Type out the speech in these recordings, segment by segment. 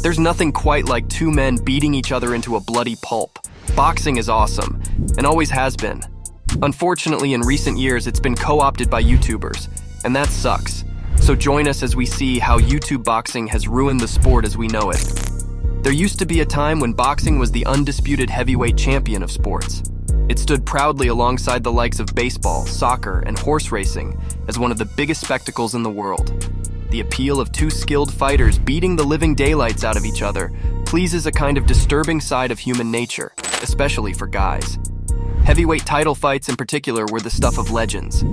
There's nothing quite like two men beating each other into a bloody pulp. Boxing is awesome, and always has been. Unfortunately, in recent years, it's been co-opted by YouTubers, and that sucks. So join us as we see how YouTube boxing has ruined the sport as we know it. There used to be a time when boxing was the undisputed heavyweight champion of sports. It stood proudly alongside the likes of baseball, soccer, and horse racing as one of the biggest spectacles in the world. The appeal of two skilled fighters beating the living daylights out of each other pleases a kind of disturbing side of human nature, especially for guys. Heavyweight title fights in particular were the stuff of legends.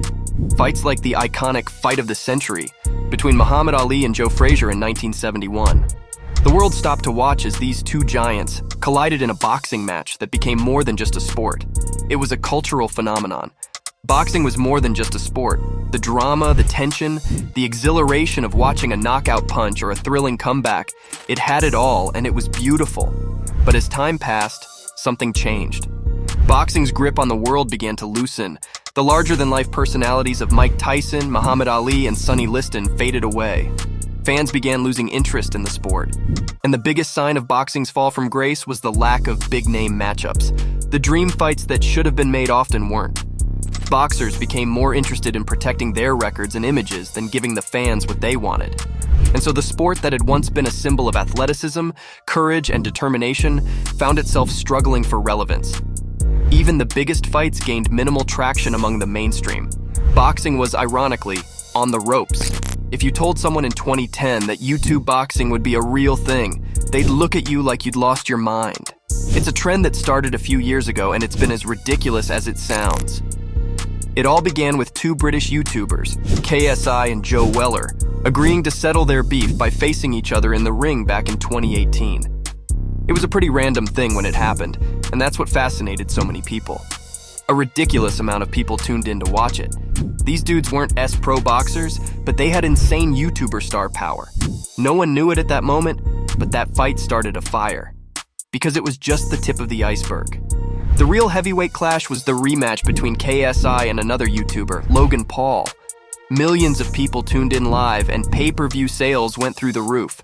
Fights like the iconic Fight of the Century between Muhammad Ali and Joe Frazier in 1971. The world stopped to watch as these two giants collided in a boxing match that became more than just a sport. It was a cultural phenomenon. Boxing was more than just a sport. The drama, the tension, the exhilaration of watching a knockout punch or a thrilling comeback, it had it all, and it was beautiful. But as time passed, something changed. Boxing's grip on the world began to loosen. The larger-than-life personalities of Mike Tyson, Muhammad Ali, and Sonny Liston faded away. Fans began losing interest in the sport. And the biggest sign of boxing's fall from grace was the lack of big-name matchups. The dream fights that should have been made often weren't. Boxers became more interested in protecting their records and images than giving the fans what they wanted. And so the sport that had once been a symbol of athleticism, courage, and determination found itself struggling for relevance. Even the biggest fights gained minimal traction among the mainstream. Boxing was, ironically, on the ropes. If you told someone in 2010 that YouTube boxing would be a real thing, they'd look at you like you'd lost your mind. It's a trend that started a few years ago, and it's been as ridiculous as it sounds. It all began with two British YouTubers, KSI and Joe Weller, agreeing to settle their beef by facing each other in the ring back in 2018. It was a pretty random thing when it happened, and that's what fascinated so many people. A ridiculous amount of people tuned in to watch it. These dudes weren't pro boxers, but they had insane YouTuber star power. No one knew it at that moment, but that fight started a fire. Because it was just the tip of the iceberg. The real heavyweight clash was the rematch between KSI and another YouTuber, Logan Paul. Millions of people tuned in live, and pay-per-view sales went through the roof.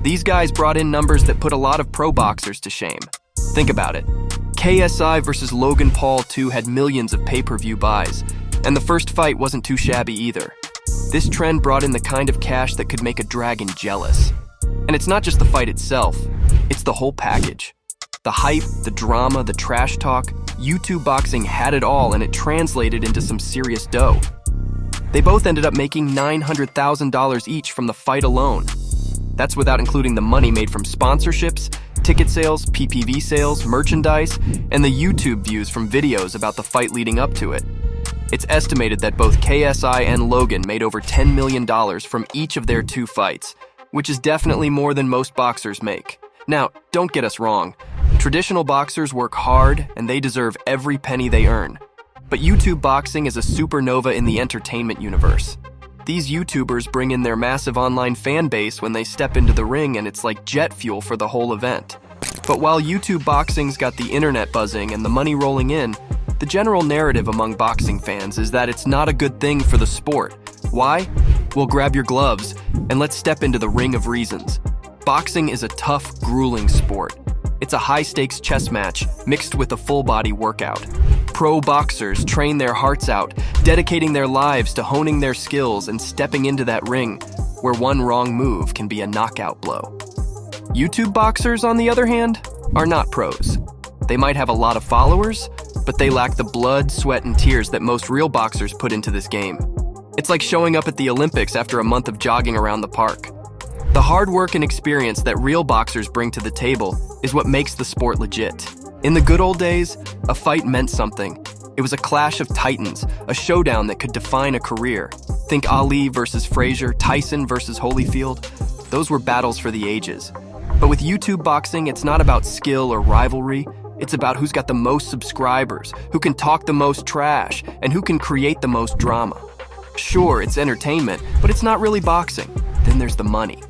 These guys brought in numbers that put a lot of pro boxers to shame. Think about it. KSI versus Logan Paul 2 had millions of pay-per-view buys, and the first fight wasn't too shabby either. This trend brought in the kind of cash that could make a dragon jealous. And it's not just the fight itself, it's the whole package. The hype, the drama, the trash talk, YouTube boxing had it all, and it translated into some serious dough. They both ended up making $900,000 each from the fight alone. That's without including the money made from sponsorships, ticket sales, PPV sales, merchandise, and the YouTube views from videos about the fight leading up to it. It's estimated that both KSI and Logan made over $10 million from each of their two fights, which is definitely more than most boxers make. Now, don't get us wrong. Traditional boxers work hard, and they deserve every penny they earn. But YouTube boxing is a supernova in the entertainment universe. These YouTubers bring in their massive online fan base when they step into the ring, and it's like jet fuel for the whole event. But while YouTube boxing's got the internet buzzing and the money rolling in, the general narrative among boxing fans is that it's not a good thing for the sport. Why? Well, grab your gloves, and let's step into the ring of reasons. Boxing is a tough, grueling sport. It's a high-stakes chess match mixed with a full-body workout. Pro boxers train their hearts out, dedicating their lives to honing their skills and stepping into that ring where one wrong move can be a knockout blow. YouTube boxers, on the other hand, are not pros. They might have a lot of followers, but they lack the blood, sweat, and tears that most real boxers put into this game. It's like showing up at the Olympics after a month of jogging around the park. The hard work and experience that real boxers bring to the table is what makes the sport legit. In the good old days, a fight meant something. It was a clash of titans, a showdown that could define a career. Think Ali versus Frazier, Tyson versus Holyfield. Those were battles for the ages. But with YouTube boxing, it's not about skill or rivalry. It's about who's got the most subscribers, who can talk the most trash, and who can create the most drama. Sure, it's entertainment, but it's not really boxing. Then there's the money.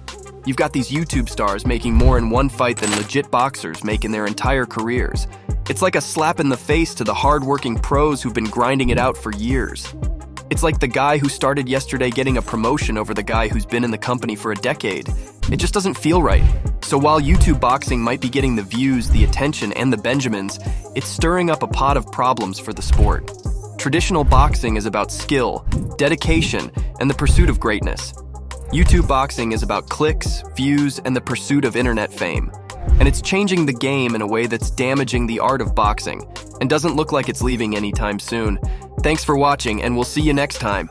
You've got these YouTube stars making more in one fight than legit boxers make in their entire careers. It's like a slap in the face to the hard-working pros who've been grinding it out for years. It's like the guy who started yesterday getting a promotion over the guy who's been in the company for a decade. It just doesn't feel right. So while YouTube boxing might be getting the views, the attention, and the Benjamins, it's stirring up a pot of problems for the sport. Traditional boxing is about skill, dedication, and the pursuit of greatness. YouTube boxing is about clicks, views, and the pursuit of internet fame. And it's changing the game in a way that's damaging the art of boxing, and doesn't look like it's leaving anytime soon. Thanks for watching, and we'll see you next time.